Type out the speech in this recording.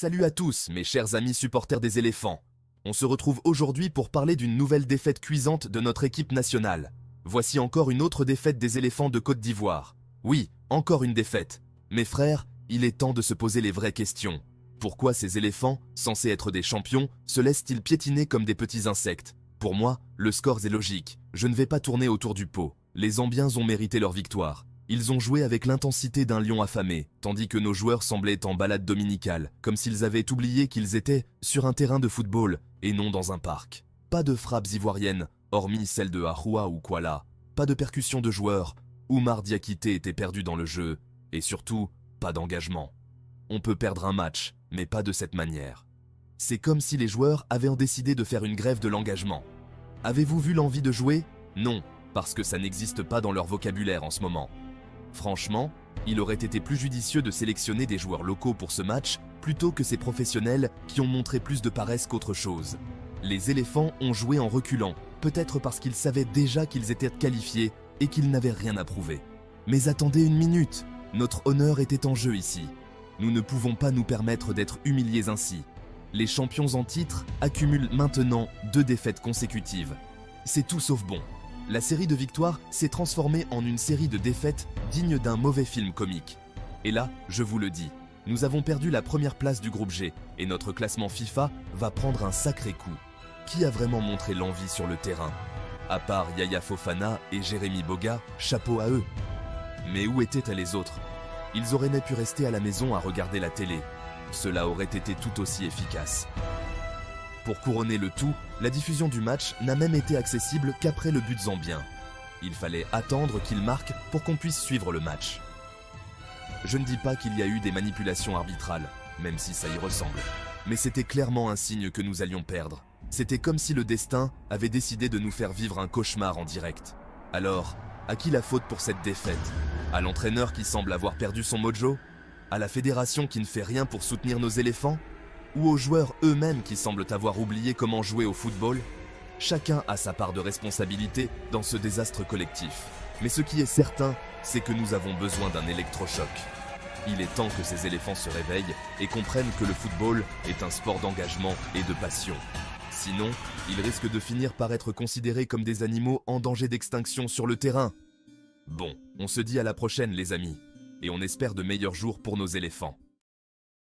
Salut à tous, mes chers amis supporters des éléphants. On se retrouve aujourd'hui pour parler d'une nouvelle défaite cuisante de notre équipe nationale. Voici encore une autre défaite des éléphants de Côte d'Ivoire. Oui, encore une défaite. Mes frères, il est temps de se poser les vraies questions. Pourquoi ces éléphants, censés être des champions, se laissent-ils piétiner comme des petits insectes? Pour moi, le score est logique. Je ne vais pas tourner autour du pot. Les Zambiens ont mérité leur victoire. Ils ont joué avec l'intensité d'un lion affamé, tandis que nos joueurs semblaient en balade dominicale, comme s'ils avaient oublié qu'ils étaient sur un terrain de football et non dans un parc. Pas de frappes ivoiriennes, hormis celles de Ahoua ou Kuala. Pas de percussion de joueurs. Oumar Diakité était perdu dans le jeu. Et surtout, pas d'engagement. On peut perdre un match, mais pas de cette manière. C'est comme si les joueurs avaient décidé de faire une grève de l'engagement. Avez-vous vu l'envie de jouer? Non, parce que ça n'existe pas dans leur vocabulaire en ce moment. Franchement, il aurait été plus judicieux de sélectionner des joueurs locaux pour ce match plutôt que ces professionnels qui ont montré plus de paresse qu'autre chose. Les éléphants ont joué en reculant, peut-être parce qu'ils savaient déjà qu'ils étaient qualifiés et qu'ils n'avaient rien à prouver. Mais attendez une minute, notre honneur était en jeu ici. Nous ne pouvons pas nous permettre d'être humiliés ainsi. Les champions en titre accumulent maintenant 2 défaites consécutives. C'est tout sauf bon. La série de victoires s'est transformée en une série de défaites digne d'un mauvais film comique. Et là, je vous le dis, nous avons perdu la première place du groupe G et notre classement FIFA va prendre un sacré coup. Qui a vraiment montré l'envie sur le terrain? À part Yaya Fofana et Jérémy Boga, chapeau à eux. Mais où étaient les autres? Ils auraient pu rester à la maison à regarder la télé. Cela aurait été tout aussi efficace. Pour couronner le tout, la diffusion du match n'a même été accessible qu'après le but zambien. Il fallait attendre qu'il marque pour qu'on puisse suivre le match. Je ne dis pas qu'il y a eu des manipulations arbitrales, même si ça y ressemble. Mais c'était clairement un signe que nous allions perdre. C'était comme si le destin avait décidé de nous faire vivre un cauchemar en direct. Alors, à qui la faute pour cette défaite? À l'entraîneur qui semble avoir perdu son mojo? À la fédération qui ne fait rien pour soutenir nos éléphants? Ou aux joueurs eux-mêmes qui semblent avoir oublié comment jouer au football? Chacun a sa part de responsabilité dans ce désastre collectif. Mais ce qui est certain, c'est que nous avons besoin d'un électrochoc. Il est temps que ces éléphants se réveillent et comprennent que le football est un sport d'engagement et de passion. Sinon, ils risquent de finir par être considérés comme des animaux en danger d'extinction sur le terrain. Bon, on se dit à la prochaine les amis, et on espère de meilleurs jours pour nos éléphants.